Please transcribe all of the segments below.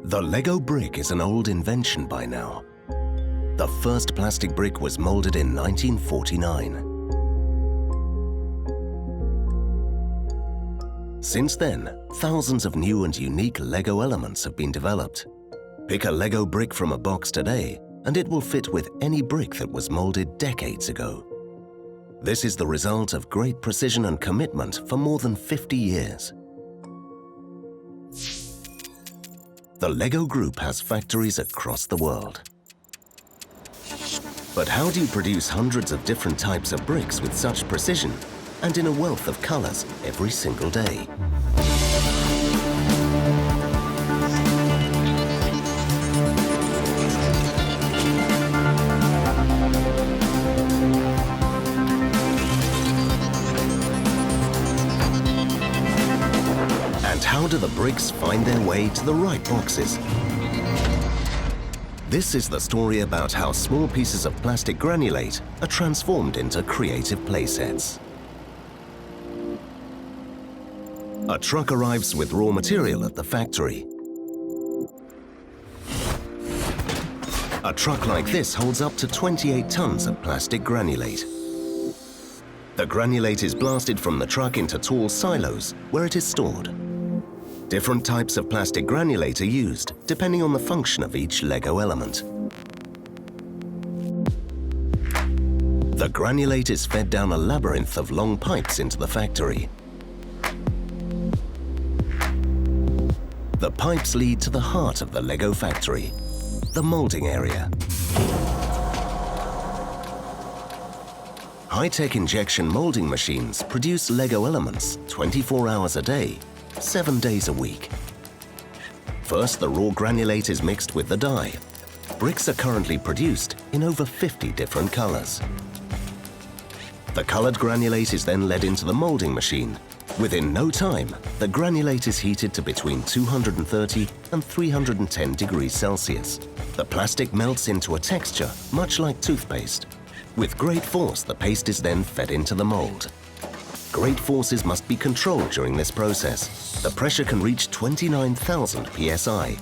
The Lego brick is an old invention by now. The first plastic brick was molded in 1949. Since then, thousands of new and unique Lego elements have been developed. Pick a Lego brick from a box today, and it will fit with any brick that was molded decades ago. This is the result of great precision and commitment for more than 50 years. The Lego Group has factories across the world. But how do you produce hundreds of different types of bricks with such precision and in a wealth of colors every single day? And how do the bricks find their way to the right boxes? This is the story about how small pieces of plastic granulate are transformed into creative playsets. A truck arrives with raw material at the factory. A truck like this holds up to 28 tons of plastic granulate. The granulate is blasted from the truck into tall silos where it is stored. Different types of plastic granulate are used, depending on the function of each Lego element. The granulate is fed down a labyrinth of long pipes into the factory. The pipes lead to the heart of the Lego factory, the molding area. High-tech injection molding machines produce Lego elements 24 hours a day, 7 days a week. First, the raw granulate is mixed with the dye. Bricks are currently produced in over 50 different colors. The colored granulate is then led into the molding machine. Within no time, the granulate is heated to between 230 and 310 degrees Celsius. The plastic melts into a texture much like toothpaste. With great force, the paste is then fed into the mold. Great forces must be controlled during this process. The pressure can reach 29,000 psi.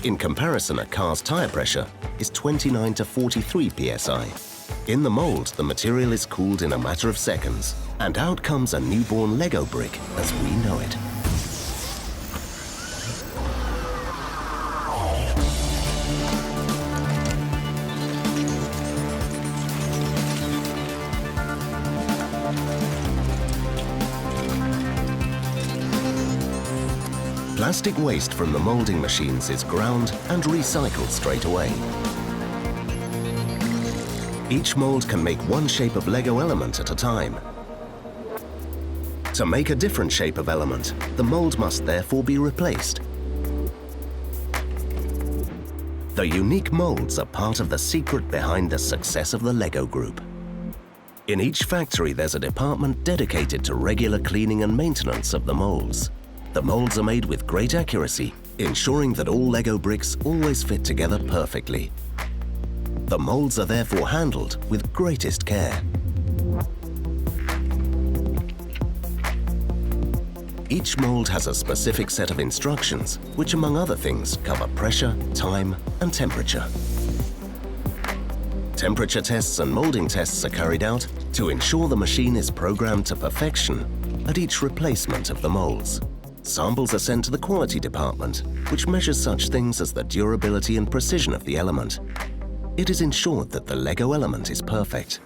In comparison, a car's tire pressure is 29 to 43 psi. In the mold, the material is cooled in a matter of seconds, and out comes a newborn Lego brick as we know it. Plastic waste from the molding machines is ground and recycled straight away. Each mold can make one shape of Lego element at a time. To make a different shape of element, the mold must therefore be replaced. The unique molds are part of the secret behind the success of the Lego Group. In each factory, there's a department dedicated to regular cleaning and maintenance of the molds. The molds are made with great accuracy, ensuring that all Lego bricks always fit together perfectly. The molds are therefore handled with greatest care. Each mold has a specific set of instructions, which among other things cover pressure, time, and temperature. Temperature tests and molding tests are carried out to ensure the machine is programmed to perfection at each replacement of the molds. Samples are sent to the quality department, which measures such things as the durability and precision of the element. It is ensured that the Lego element is perfect.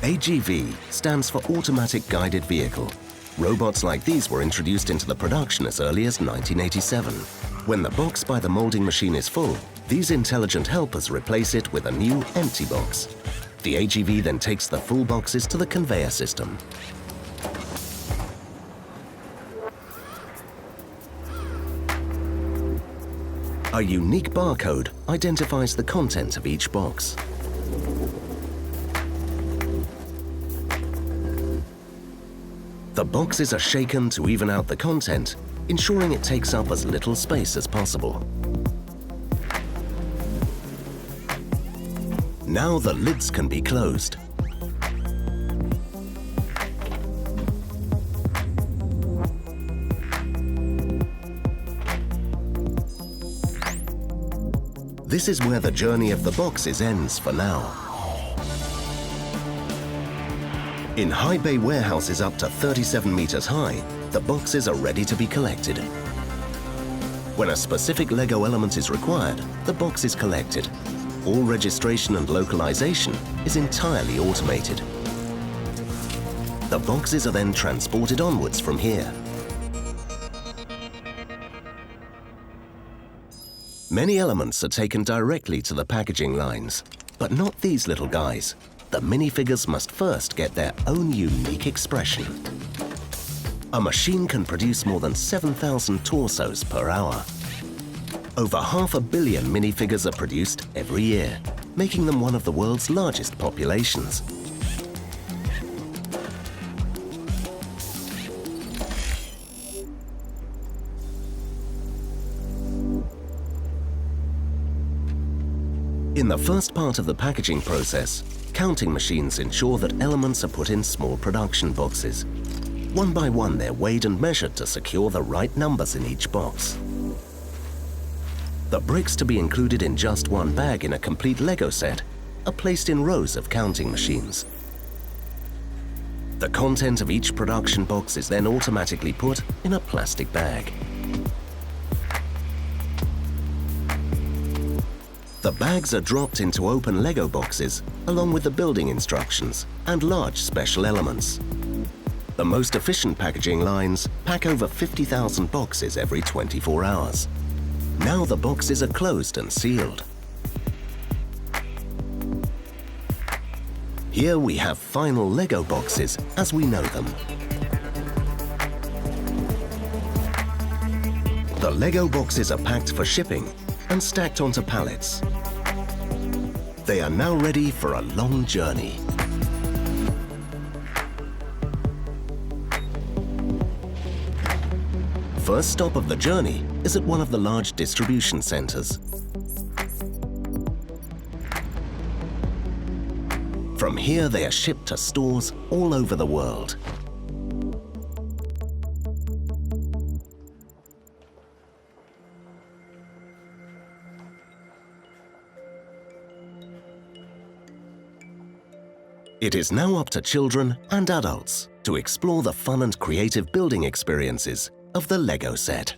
AGV stands for Automatic Guided Vehicle. Robots like these were introduced into the production as early as 1987. When the box by the molding machine is full, these intelligent helpers replace it with a new empty box. The AGV then takes the full boxes to the conveyor system. A unique barcode identifies the content of each box. The boxes are shaken to even out the content, ensuring it takes up as little space as possible. Now the lids can be closed. This is where the journey of the boxes ends for now. In high bay warehouses up to 37 meters high, the boxes are ready to be collected. When a specific Lego element is required, the box is collected. All registration and localization is entirely automated. The boxes are then transported onwards from here. Many elements are taken directly to the packaging lines, but not these little guys. The minifigures must first get their own unique expression. A machine can produce more than 7,000 torsos per hour. Over 500 million minifigures are produced every year, making them one of the world's largest populations. In the first part of the packaging process, counting machines ensure that elements are put in small production boxes. One by one, they're weighed and measured to secure the right numbers in each box. The bricks to be included in just one bag in a complete Lego set are placed in rows of counting machines. The content of each production box is then automatically put in a plastic bag. The bags are dropped into open Lego boxes along with the building instructions and large special elements. The most efficient packaging lines pack over 50,000 boxes every 24 hours. Now the boxes are closed and sealed. Here we have final Lego boxes as we know them. The Lego boxes are packed for shipping and stacked onto pallets. They are now ready for a long journey. First stop of the journey is at one of the large distribution centers. From here, they are shipped to stores all over the world. It is now up to children and adults to explore the fun and creative building experiences of the Lego set.